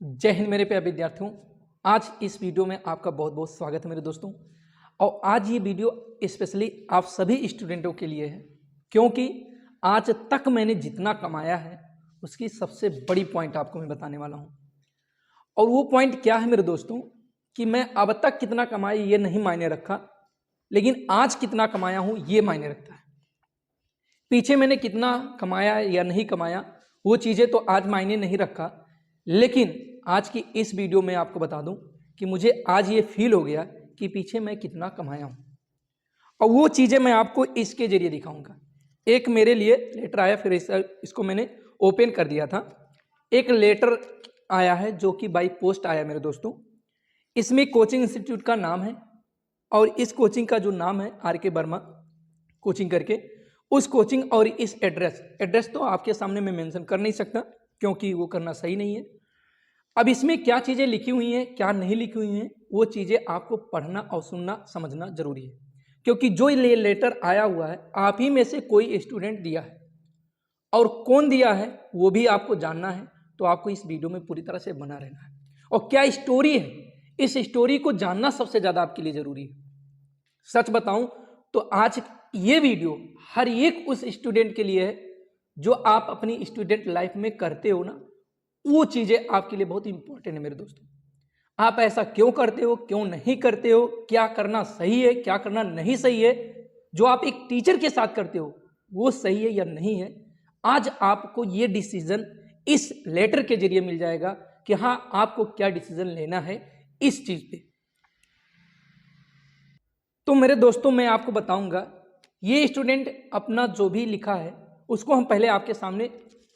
जय हिंद मेरे प्यारे विद्यार्थियों। आज इस वीडियो में आपका बहुत बहुत स्वागत है मेरे दोस्तों। और आज ये वीडियो स्पेशली आप सभी स्टूडेंटों के लिए है, क्योंकि आज तक मैंने जितना कमाया है उसकी सबसे बड़ी पॉइंट आपको मैं बताने वाला हूँ। और वो पॉइंट क्या है मेरे दोस्तों कि मैं अब तक कितना कमाया ये नहीं मायने रखा, लेकिन आज कितना कमाया हूँ ये मायने रखता है। पीछे मैंने कितना कमाया या नहीं कमाया वो चीज़ें तो आज मायने नहीं रखा, लेकिन आज की इस वीडियो में आपको बता दूं कि मुझे आज ये फील हो गया कि पीछे मैं कितना कमाया हूं, और वो चीज़ें मैं आपको इसके जरिए दिखाऊंगा। एक मेरे लिए लेटर आया, फिर इसको मैंने ओपन कर दिया था। एक लेटर आया है जो कि बाई पोस्ट आया मेरे दोस्तों। इसमें कोचिंग इंस्टीट्यूट का नाम है, और इस कोचिंग का जो नाम है RK वर्मा कोचिंग करके, उस कोचिंग और इस एड्रेस तो आपके सामने मैं मेंशन कर नहीं सकता क्योंकि वो करना सही नहीं है। अब इसमें क्या चीज़ें लिखी हुई हैं क्या नहीं लिखी हुई हैं वो चीज़ें आपको पढ़ना और सुनना समझना जरूरी है, क्योंकि जो ये लेटर आया हुआ है आप ही में से कोई स्टूडेंट दिया है, और कौन दिया है वो भी आपको जानना है। तो आपको इस वीडियो में पूरी तरह से बना रहना है, और क्या स्टोरी है इस स्टोरी को जानना सबसे ज़्यादा आपके लिए ज़रूरी है। सच बताऊं तो आज ये वीडियो हर एक उस स्टूडेंट के लिए है जो आप अपनी स्टूडेंट लाइफ में करते हो ना, वो चीज़ें आपके लिए बहुत इंपॉर्टेंट है मेरे दोस्तों। आप ऐसा क्यों करते हो, क्यों नहीं करते हो, क्या करना सही है, क्या करना नहीं सही है, जो आप एक टीचर के साथ करते हो वो सही है या नहीं है। आज आपको ये डिसीजन इस लेटर के जरिए मिल जाएगा कि हाँ आपको क्या डिसीजन लेना है इस चीज़ पे। तो मेरे दोस्तों मैं आपको बताऊंगा, ये स्टूडेंट अपना जो भी लिखा है उसको हम पहले आपके सामने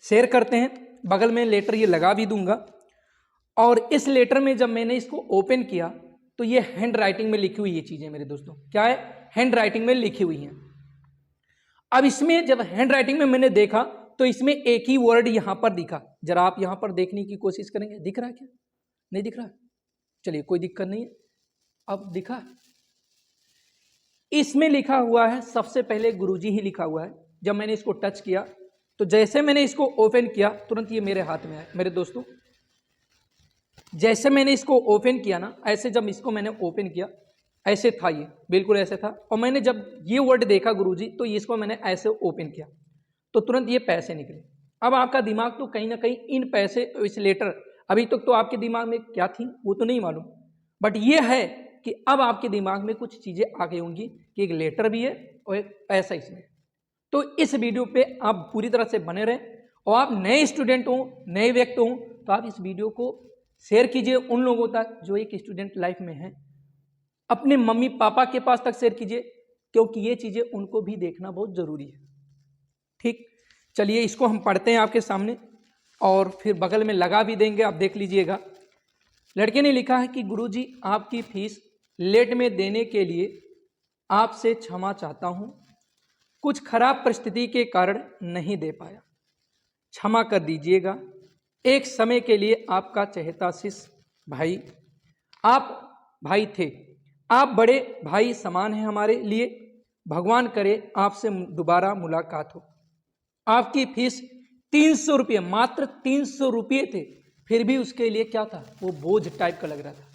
शेयर करते हैं। बगल में लेटर ये लगा भी दूंगा, और इस लेटर में जब मैंने इसको ओपन किया तो ये हैंड राइटिंग में लिखी हुई ये चीज़ें मेरे दोस्तों, क्या है, हैंड राइटिंग में लिखी हुई हैं। अब इसमें जब हैंड राइटिंग में मैंने देखा तो इसमें एक ही वर्ड यहाँ पर दिखा। जरा आप यहाँ पर देखने की कोशिश करेंगे, दिख रहा है क्या, नहीं दिख रहा है, चलिए कोई दिक्कत नहीं है। अब दिखा, इसमें लिखा हुआ है सबसे पहले गुरुजी ही लिखा हुआ है। जब मैंने इसको टच किया तो जैसे मैंने इसको ओपन किया तुरंत ये मेरे हाथ में आया मेरे दोस्तों। जैसे मैंने इसको ओपन किया ना, ऐसे जब इसको मैंने ओपन किया ऐसे था, ये बिल्कुल ऐसे था। और मैंने जब ये वर्ड देखा गुरुजी तो इसको मैंने ऐसे ओपन किया तो तुरंत ये पैसे निकले। अब आपका दिमाग तो कहीं ना कहीं इन पैसे, इस लेटर, अभी तक तो आपके दिमाग में क्या थी वो तो नहीं मालूम, बट ये है कि अब आपके दिमाग में कुछ चीज़ें आ गई होंगी कि एक लेटर भी है और एक पैसा इसमें। तो इस वीडियो पे आप पूरी तरह से बने रहें, और आप नए स्टूडेंट हो, नए व्यक्ति हो तो आप इस वीडियो को शेयर कीजिए उन लोगों तक जो एक स्टूडेंट लाइफ में है। अपने मम्मी पापा के पास तक शेयर कीजिए, क्योंकि ये चीज़ें उनको भी देखना बहुत ज़रूरी है। ठीक, चलिए इसको हम पढ़ते हैं आपके सामने, और फिर बगल में लगा भी देंगे, आप देख लीजिएगा। लड़के ने लिखा है कि गुरुजी आपकी फीस लेट में देने के लिए आपसे क्षमा चाहता हूँ, कुछ खराब परिस्थिति के कारण नहीं दे पाया, क्षमा कर दीजिएगा। एक समय के लिए आपका चहेता शिष्य भाई, आप भाई थे, आप बड़े भाई समान हैं हमारे लिए। भगवान करे आपसे दोबारा मुलाकात हो। आपकी फीस 300 रुपये, मात्र 300 रुपये थे, फिर भी उसके लिए क्या था, वो बोझ टाइप का लग रहा था।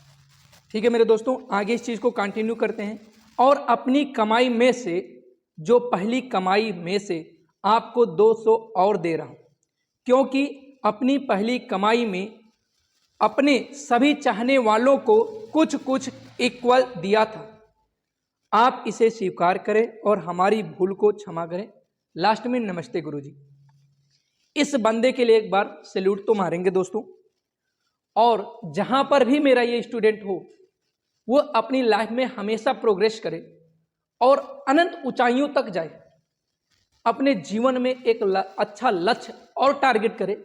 ठीक है मेरे दोस्तों, आगे इस चीज़ को कंटिन्यू करते हैं। और अपनी कमाई में से, जो पहली कमाई में से आपको 200 और दे रहा हूँ, क्योंकि अपनी पहली कमाई में अपने सभी चाहने वालों को कुछ कुछ इक्वल दिया था। आप इसे स्वीकार करें और हमारी भूल को क्षमा करें। लास्ट में नमस्ते गुरुजी। इस बंदे के लिए एक बार सैल्यूट तो मारेंगे दोस्तों। और जहां पर भी मेरा ये स्टूडेंट हो वो अपनी लाइफ में हमेशा प्रोग्रेस करे और अनंत ऊंचाइयों तक जाए, अपने जीवन में एक अच्छा लक्ष्य और टारगेट करे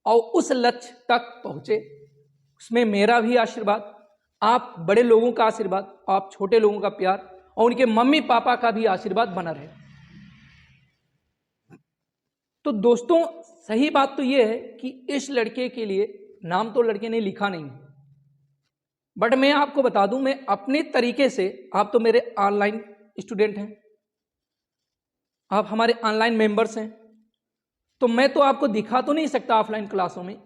और उस लक्ष्य तक पहुंचे। उसमें मेरा भी आशीर्वाद, आप बड़े लोगों का आशीर्वाद, आप छोटे लोगों का प्यार, और उनके मम्मी पापा का भी आशीर्वाद बना रहे। तो दोस्तों सही बात तो यह है कि इस लड़के के लिए नाम तो लड़के ने लिखा नहीं, बट मैं आपको बता दूं, मैं अपने तरीके से, आप तो मेरे ऑनलाइन स्टूडेंट हैं, आप हमारे ऑनलाइन मेंबर्स हैं, तो मैं तो आपको दिखा तो नहीं सकता ऑफलाइन क्लासों में,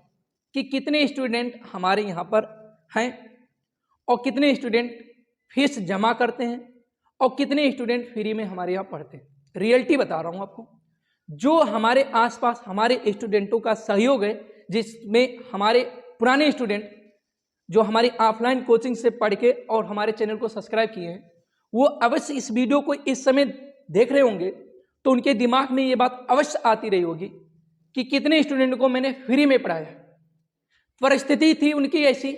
कि कितने स्टूडेंट हमारे यहाँ पर हैं और कितने स्टूडेंट फीस जमा करते हैं और कितने स्टूडेंट फ्री में हमारे यहाँ पढ़ते हैं। रियलिटी बता रहा हूँ आपको। जो हमारे आसपास हमारे स्टूडेंटों का सहयोग है, जिसमें हमारे पुराने स्टूडेंट जो हमारी ऑफलाइन कोचिंग से पढ़ के और हमारे चैनल को सब्सक्राइब किए हैं, वो अवश्य इस वीडियो को इस समय देख रहे होंगे तो उनके दिमाग में ये बात अवश्य आती रही होगी कि कितने स्टूडेंट को मैंने फ्री में पढ़ाया। परिस्थिति थी उनकी ऐसी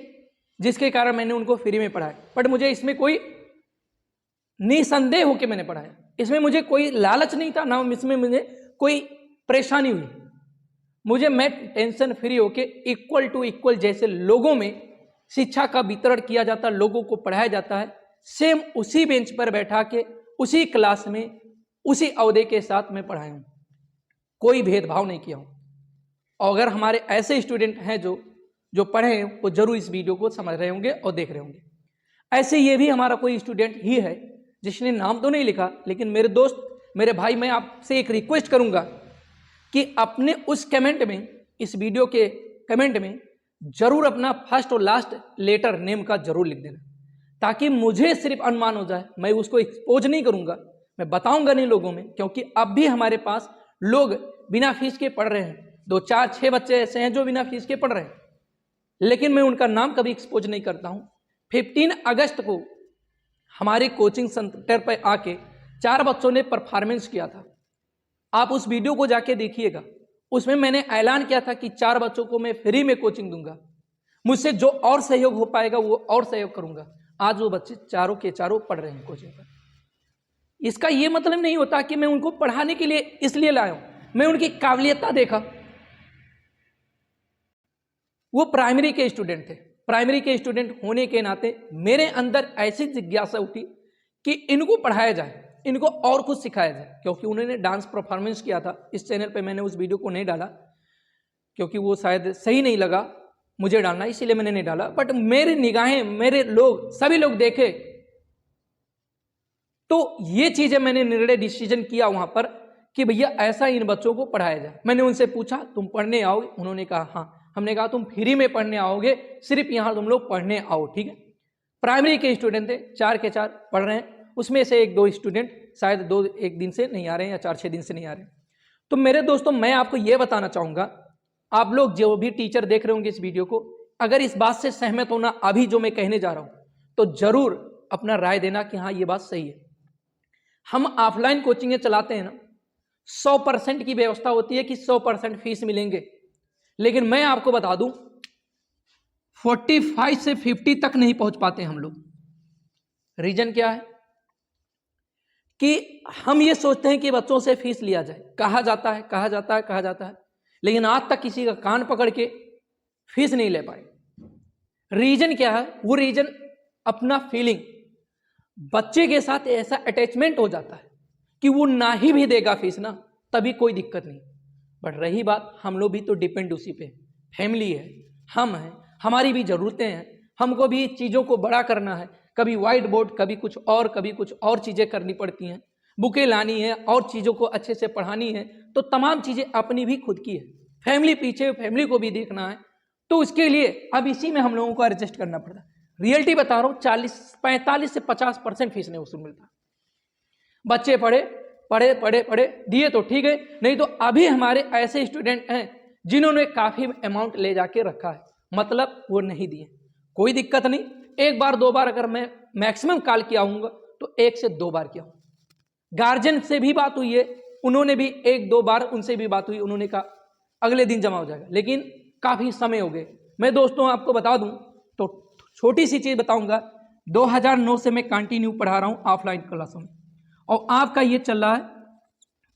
जिसके कारण मैंने उनको फ्री में पढ़ाया, बट मुझे इसमें कोई निसंदेह होकर मैंने पढ़ाया। इसमें मुझे कोई लालच नहीं था, ना इसमें मुझे कोई परेशानी हुई। मैं टेंशन फ्री होके इक्वल टू इक्वल जैसे लोगों में शिक्षा का वितरण किया जाता है, लोगों को पढ़ाया जाता है, सेम उसी बेंच पर बैठा के उसी क्लास में उसी अवधि के साथ मैं पढ़ाया हूँ। कोई भेदभाव नहीं किया हूँ। और अगर हमारे ऐसे स्टूडेंट हैं जो पढ़े हैं, वो जरूर इस वीडियो को समझ रहे होंगे और देख रहे होंगे। ऐसे ये भी हमारा कोई स्टूडेंट ही है जिसने नाम तो नहीं लिखा, लेकिन मेरे दोस्त, मेरे भाई, मैं आपसे एक रिक्वेस्ट करूंगा कि अपने उस कमेंट में, इस वीडियो के कमेंट में जरूर अपना फर्स्ट और लास्ट लेटर नेम का जरूर लिख देना, ताकि मुझे सिर्फ अनुमान हो जाए। मैं उसको एक्सपोज नहीं करूंगा, मैं बताऊंगा नहीं लोगों में, क्योंकि अब भी हमारे पास लोग बिना फीस के पढ़ रहे हैं। 2, 4, 6 बच्चे ऐसे हैं जो बिना फीस के पढ़ रहे हैं, लेकिन मैं उनका नाम कभी एक्सपोज नहीं करता हूं। 15 अगस्त को हमारे कोचिंग सेंटर पर आके 4 बच्चों ने परफॉर्मेंस किया था। आप उस वीडियो को जाके देखिएगा। उसमें मैंने ऐलान किया था कि 4 बच्चों को मैं फ्री में कोचिंग दूंगा, मुझसे जो और सहयोग हो पाएगा वो और सहयोग करूंगा। आज वो बच्चे चारों के चारों पढ़ रहे हैं कोचिंग पर। इसका ये मतलब नहीं होता कि मैं उनको पढ़ाने के लिए इसलिए लाया हूं, मैं उनकी काबिलियत देखा। वो प्राइमरी के स्टूडेंट थे। प्राइमरी के स्टूडेंट होने के नाते मेरे अंदर ऐसी जिज्ञासा उठी कि इनको पढ़ाया जाए, इनको और कुछ सिखाया जाए। क्योंकि उन्होंने डांस परफॉर्मेंस किया था। इस चैनल पे मैंने उस वीडियो को नहीं डाला क्योंकि वो शायद सही नहीं लगा मुझे डालना, इसीलिए मैंने नहीं डाला। बट मेरी निगाहें, मेरे लोग, सभी लोग देखे तो ये चीजें मैंने निर्णय डिसीजन किया वहां पर कि भैया ऐसा इन बच्चों को पढ़ाया जाए। मैंने उनसे पूछा तुम पढ़ने आओगे? उन्होंने कहा हाँ। हमने कहा तुम फ्री में पढ़ने आओगे, सिर्फ यहाँ तुम लोग पढ़ने आओ, ठीक है। प्राइमरी के स्टूडेंट थे, 4 के 4 पढ़ रहे हैं। उसमें से 1-2 स्टूडेंट शायद 2-1 दिन से नहीं आ रहे हैं या 4-6 दिन से नहीं आ रहे हैं। तो मेरे दोस्तों, मैं आपको यह बताना चाहूंगा, आप लोग जो भी टीचर देख रहे होंगे इस वीडियो को, अगर इस बात से सहमत होना अभी जो मैं कहने जा रहा हूं, तो जरूर अपना राय देना कि हाँ ये बात सही है। हम ऑफलाइन कोचिंगें चलाते हैं ना, 100% की व्यवस्था होती है कि 100% फीस मिलेंगे, लेकिन मैं आपको बता दूं 45 से 50 तक नहीं पहुंच पाते हम लोग। रीजन क्या है कि हम ये सोचते हैं कि बच्चों से फीस लिया जाए, कहा जाता है, लेकिन आज तक किसी का कान पकड़ के फीस नहीं ले पाए। रीजन क्या है? वो रीजन अपना फीलिंग, बच्चे के साथ ऐसा अटैचमेंट हो जाता है कि वो ना ही भी देगा फीस ना, तभी कोई दिक्कत नहीं। बट रही बात, हम लोग भी तो डिपेंड उसी पे, फैमिली है, हम हैं, हमारी भी ज़रूरतें हैं, हमको भी चीज़ों को बड़ा करना है। कभी वाइट बोर्ड, कभी कुछ और चीज़ें करनी पड़ती हैं, बुकें लानी है और चीज़ों को अच्छे से पढ़ानी है, तो तमाम चीज़ें अपनी भी खुद की है। फैमिली पीछे, फैमिली को भी देखना है, तो उसके लिए अब इसी में हम लोगों को एडजस्ट करना पड़ता है। रियलिटी बता रहा हूँ, 45 से 50% फीस नहीं वसूल मिलता। बच्चे पढ़े दिए तो ठीक है, नहीं तो अभी हमारे ऐसे स्टूडेंट हैं जिन्होंने काफ़ी अमाउंट ले जाके रखा है, मतलब वो नहीं दिए। कोई दिक्कत नहीं, 1 बार 2 बार अगर मैं मैक्सिमम कॉल किया हूँ तो 1 से 2 बार किया हूँ। गार्जियन से भी बात हुई है, उन्होंने भी 1-2 बार उनसे भी बात हुई, उन्होंने कहा अगले दिन जमा हो जाएगा, लेकिन काफ़ी समय हो गए। मैं दोस्तों आपको बता दूं तो छोटी सी चीज़ बताऊंगा, 2009 से मैं कंटिन्यू पढ़ा रहा हूँ ऑफलाइन क्लासों में, और आपका ये चल रहा है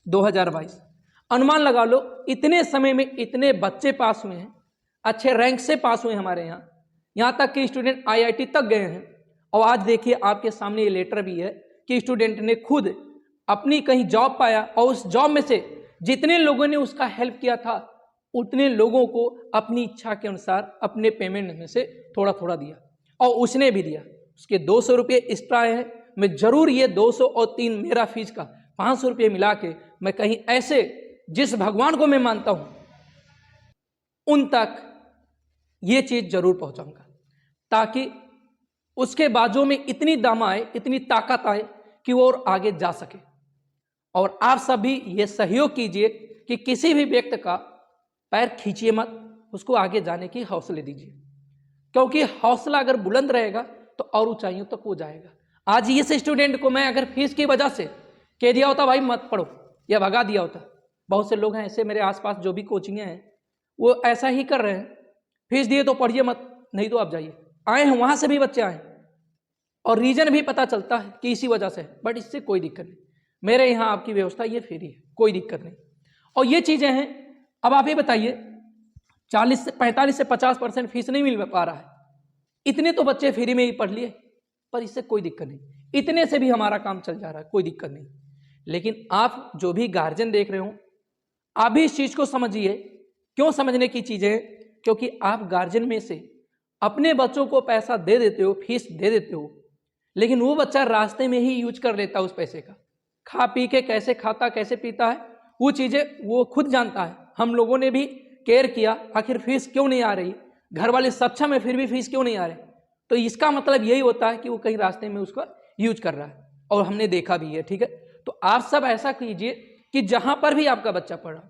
2022। अनुमान लगा लो इतने समय में इतने बच्चे पास हुए हैं, अच्छे रैंक से पास हुए हैं हमारे यहाँ तक कि स्टूडेंट IIT तक गए हैं। और आज देखिए आपके सामने ये लेटर भी है कि स्टूडेंट ने खुद अपनी कहीं जॉब पाया और उस जॉब में से जितने लोगों ने उसका हेल्प किया था, उतने लोगों को अपनी इच्छा के अनुसार अपने पेमेंट में से थोड़ा थोड़ा दिया, और उसने भी दिया। उसके 200 रुपये एक्स्ट्रा है। मैं जरूर ये 200 और 3 मेरा फीस का 500 रुपये मिला के मैं कहीं ऐसे जिस भगवान को मैं मानता हूं उन तक ये चीज जरूर पहुंचाऊंगा, ताकि उसके बाजू में इतनी दम आए, इतनी ताकत आए कि वो और आगे जा सके। और आप सभी ये सहयोग कीजिए कि किसी भी व्यक्ति का पैर खींचिए मत, उसको आगे जाने की हौसले दीजिए, क्योंकि हौसला अगर बुलंद रहेगा तो और ऊंचाइयों तक वो जाएगा। आज इस स्टूडेंट को मैं अगर फीस की वजह से कह दिया होता भाई मत पढ़ो या भगा दिया होता, बहुत से लोग हैं ऐसे मेरे आसपास जो भी कोचिंगें हैं वो ऐसा ही कर रहे हैं, फीस दिए तो पढ़िए मत, नहीं तो आप जाइए। आए हैं वहां से भी बच्चे आए और रीजन भी पता चलता है कि इसी वजह से है, बट इससे कोई दिक्कत नहीं। मेरे यहाँ आपकी व्यवस्था ये फ्री है, कोई दिक्कत नहीं। और ये चीजें हैं। अब आप ही बताइए 45 से 50% फीस नहीं मिल पा रहा है, इतने तो बच्चे फ्री में ही पढ़ लिए, पर इससे कोई दिक्कत नहीं, इतने से भी हमारा काम चल जा रहा है, कोई दिक्कत नहीं। लेकिन आप जो भी गार्जियन देख रहे हो, आप भी इस चीज को समझिए। क्यों समझने की चीजें हैं? क्योंकि आप गार्जियन में से अपने बच्चों को पैसा दे देते हो, फीस दे देते हो, लेकिन वो बच्चा रास्ते में ही यूज कर लेता है उस पैसे का, खा पी के कैसे खाता कैसे पीता है वो चीजें वो खुद जानता है। हम लोगों ने भी केयर किया, आखिर फीस क्यों नहीं आ रही, घर वाले सक्षम है फिर भी फीस क्यों नहीं आ रही, तो इसका मतलब यही होता है कि वो कहीं रास्ते में उसका यूज कर रहा है, और हमने देखा भी है। ठीक है, तो आप सब ऐसा कीजिए कि जहां पर भी आपका बच्चा पढ़ा,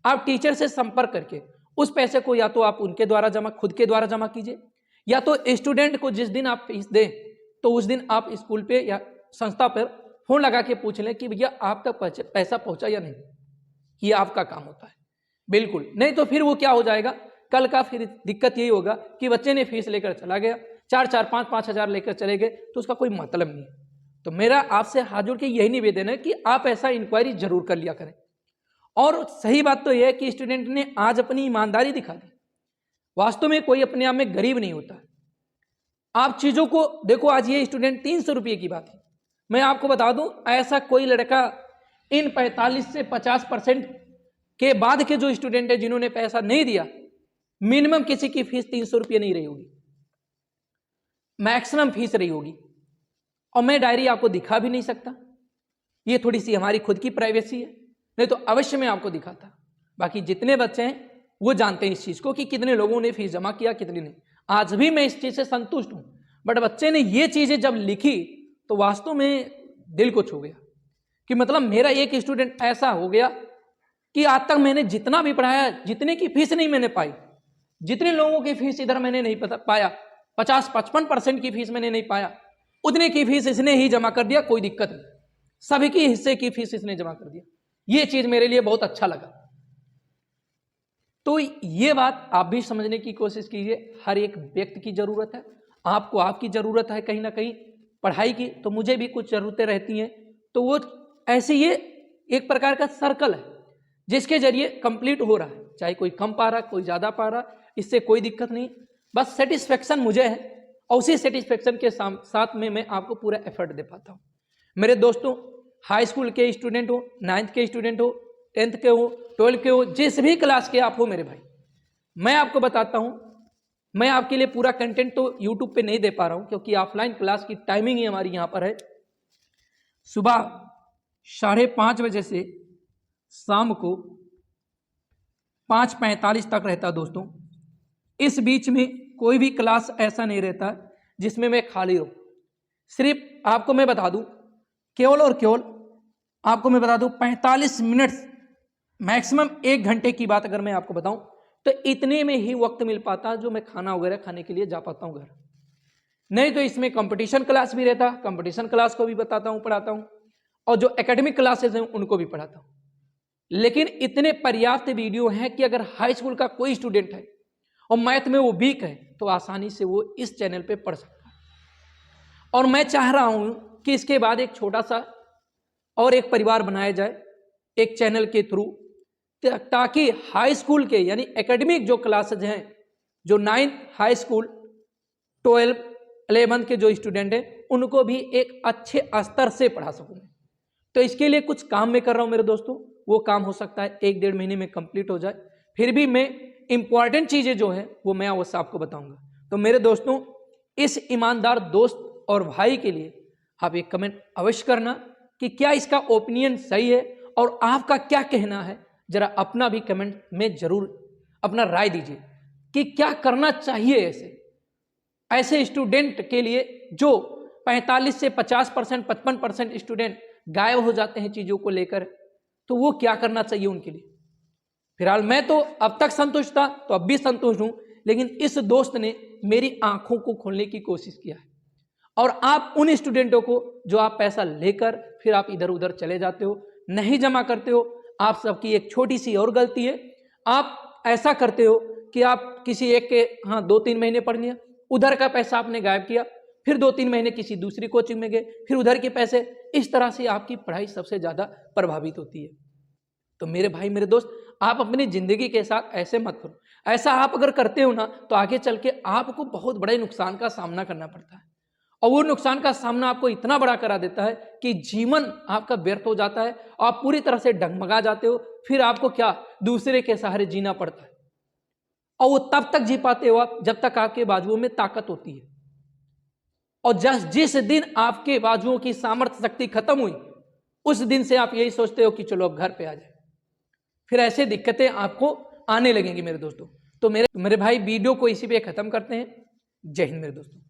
आप टीचर से संपर्क करके उस पैसे को या तो आप उनके द्वारा जमा, खुद के द्वारा जमा कीजिए, या तो स्टूडेंट को जिस दिन आप फीस दें तो उस दिन आप स्कूल पे या संस्था पर फोन लगा के पूछ लें कि भैया आप तक पैसा पहुंचा या नहीं। ये आपका काम होता है, बिल्कुल नहीं तो फिर वो क्या हो जाएगा, कल का फिर दिक्कत यही होगा कि बच्चे ने फीस लेकर चला गया, 4-5 हज़ार लेकर चले गए, तो उसका कोई मतलब नहीं है। तो मेरा आपसे हाथ जोड़ के यही निवेदन है कि आप ऐसा इंक्वायरी जरूर कर लिया करें। और सही बात तो यह है कि स्टूडेंट ने आज अपनी ईमानदारी दिखा दी। वास्तव में कोई अपने आप में गरीब नहीं होता, आप चीजों को देखो। आज ये स्टूडेंट 300 रुपये की बात है, मैं आपको बता दूं ऐसा कोई लड़का इन 45 से 50% के बाद के जो स्टूडेंट है जिन्होंने पैसा नहीं दिया, मिनिमम किसी की फीस 300 रुपये नहीं रही होगी, मैक्सिमम फीस रही होगी। और मैं डायरी आपको दिखा भी नहीं सकता, ये थोड़ी सी हमारी खुद की प्राइवेसी है, नहीं तो अवश्य मैं आपको दिखाता। बाकी जितने बच्चे हैं वो जानते हैं इस चीज को कि कितने लोगों ने फीस जमा किया कितने नहीं। आज भी मैं इस चीज से संतुष्ट हूं, बट बच्चे ने ये चीजें जब लिखी तो वास्तव में दिल को छू गया कि मतलब मेरा एक स्टूडेंट ऐसा हो गया कि आज तक मैंने जितना भी पढ़ाया, जितने की फीस नहीं मैंने पाई, जितने लोगों की फीस इधर मैंने नहीं पाया, 50-55% की फीस मैंने नहीं पाया, उतने की फीस इसने ही जमा कर दिया, कोई दिक्कत नहीं, सभी की हिस्से की फीस इसने जमा कर दिया। ये चीज मेरे लिए बहुत अच्छा लगा। तो ये बात आप भी समझने की कोशिश कीजिए। हर एक व्यक्ति की जरूरत है, आपको आपकी जरूरत है कहीं ना कहीं पढ़ाई की, तो मुझे भी कुछ जरूरतें रहती हैं, तो वो ऐसे ये एक प्रकार का सर्कल है जिसके जरिए कंप्लीट हो रहा है, चाहे कोई कम पा रहा कोई ज्यादा पा रहा, इससे कोई दिक्कत नहीं, बस सेटिस्फेक्शन मुझे है और उसी सेटिस्फेक्शन के साथ में मैं आपको पूरा एफर्ट दे पाता हूँ। मेरे दोस्तों, हाई स्कूल के स्टूडेंट हो, 9th के स्टूडेंट हो, 10th के हो, 12th के हो, जिस भी क्लास के आप हो मेरे भाई, मैं आपको बताता हूं, मैं आपके लिए पूरा कंटेंट तो यूट्यूब पे नहीं दे पा रहा हूं क्योंकि ऑफलाइन क्लास की टाइमिंग ही हमारी यहां पर है, सुबह 5:30 बजे से शाम को 5:45 तक रहता है दोस्तों। इस बीच में कोई भी क्लास ऐसा नहीं रहता जिसमें मैं खाली रहूं। सिर्फ आपको मैं बता दूं, केवल और केवल आपको मैं बता दूं 45 मिनट, मैक्सिमम 1 घंटे की बात अगर मैं आपको बताऊं तो इतने में ही वक्त मिल पाता जो मैं खाना वगैरह खाने के लिए जा पाता हूं घर। नहीं तो इसमें कंपटीशन क्लास भी रहता, कंपटीशन क्लास को भी बताता हूं, पढ़ाता हूं, और जो एकेडमिक क्लासेस हैं उनको भी पढ़ाता हूं। लेकिन इतने पर्याप्त वीडियो हैं कि अगर हाई स्कूल का कोई स्टूडेंट है और मैथ में वो वीक है तो आसानी से वो इस चैनल पे पढ़ सकता है। और मैं चाह रहा हूं कि इसके बाद एक छोटा सा और एक परिवार बनाया जाए एक चैनल के थ्रू, ताकि हाई स्कूल के यानी एकेडमिक जो क्लासेज हैं, जो 9 हाई स्कूल 12 11 के जो स्टूडेंट हैं उनको भी एक अच्छे स्तर से पढ़ा सकूं। तो इसके लिए कुछ काम मैं कर रहा हूं मेरे दोस्तों, वो काम हो सकता है 1-1.5 महीने में कंप्लीट हो जाए, फिर भी मैं इंपॉर्टेंट चीजें जो है वो मैं अवश्य आपको बताऊंगा। तो मेरे दोस्तों, इस ईमानदार दोस्त और भाई के लिए आप एक कमेंट अवश्य करना कि क्या इसका ओपिनियन सही है और आपका क्या कहना है, जरा अपना भी कमेंट में जरूर अपना राय दीजिए, कि क्या करना चाहिए ऐसे स्टूडेंट के लिए जो 45 से 50%, 55% स्टूडेंट गायब हो जाते हैं चीज़ों को लेकर, तो वो क्या करना चाहिए उनके लिए। फिलहाल मैं तो अब तक संतुष्ट था, तो अब भी संतुष्ट हूं, लेकिन इस दोस्त ने मेरी आंखों को खोलने की कोशिश किया है। और आप उन स्टूडेंटों को जो आप पैसा लेकर फिर आप इधर उधर चले जाते हो, नहीं जमा करते हो, आप सबकी एक छोटी सी और गलती है। आप ऐसा करते हो कि आप किसी एक के 2-3 महीने पढ़ लिया, उधर का पैसा आपने गायब किया, फिर 2-3 महीने किसी दूसरी कोचिंग में गए, फिर उधर के पैसे, इस तरह से आपकी पढ़ाई सबसे ज़्यादा प्रभावित होती है। तो मेरे भाई मेरे दोस्त, आप अपनी ज़िंदगी के साथ ऐसे मत करो। ऐसा आप अगर करते हो ना, तो आगे चल के आपको बहुत बड़े नुकसान का सामना करना पड़ता है, और वो नुकसान का सामना आपको इतना बड़ा करा देता है कि जीवन आपका व्यर्थ हो जाता है, आप पूरी तरह से डगमगा जाते हो। फिर आपको क्या, दूसरे के सहारे जीना पड़ता है, और वो तब तक जी पाते हो आप जब तक आपके बाजुओं में ताकत होती है। और जिस दिन आपके बाजुओं की सामर्थ्य शक्ति खत्म हुई, उस दिन से आप यही सोचते हो कि चलो अब घर पे आ जाए। फिर ऐसे दिक्कतें आपको आने लगेंगी मेरे दोस्तों। तो मेरे भाई, वीडियो को इसी पे खत्म करते हैं। जय हिंद मेरे दोस्तों।